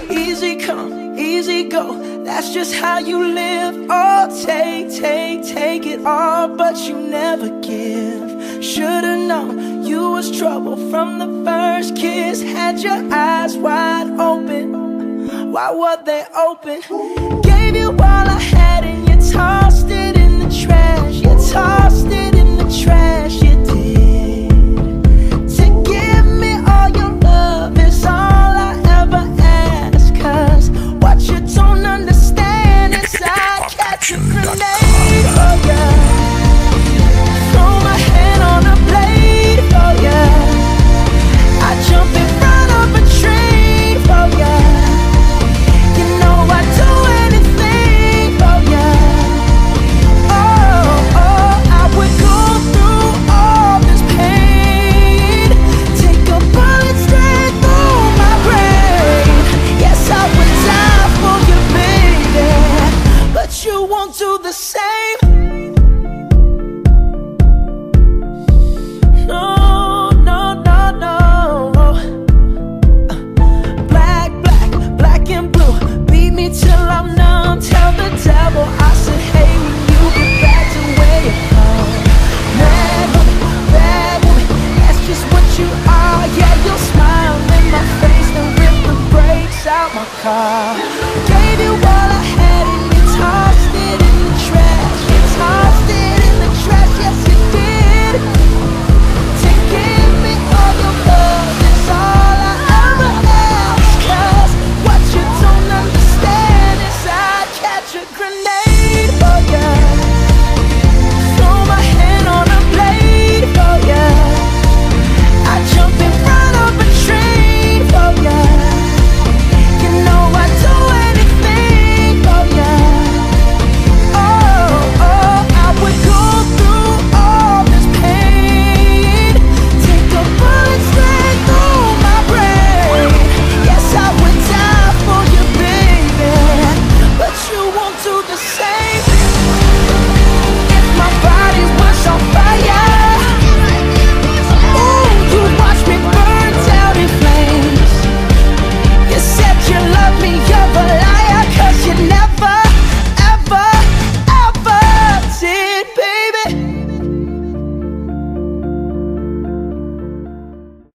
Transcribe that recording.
Easy come, easy go, that's just how you live. Oh, take it all, but you never give. Should've known you was trouble from the first kiss. Had your eyes wide open, why were they open? Gave you all I had and you tossed it in the trash. You tossed it in the trash, you did. To give me all your love is all I ever ask. Cause what you don't understand is I catch a grenade for ya. Throw my hand on a blade for ya. I jump in front of a train for ya. You know I'd do anything for ya. Oh, I would go through all this pain, take a bullet straight through my brain. Yes, I would die for you, baby, but you won't do the same. No, no, no, no. Black and blue, beat me till I'm numb. Tell the devil I said, hey, when you get back to where you come. Bad woman, that's just what you are. Yeah, you'll smile in my face and rip the brakes out my car.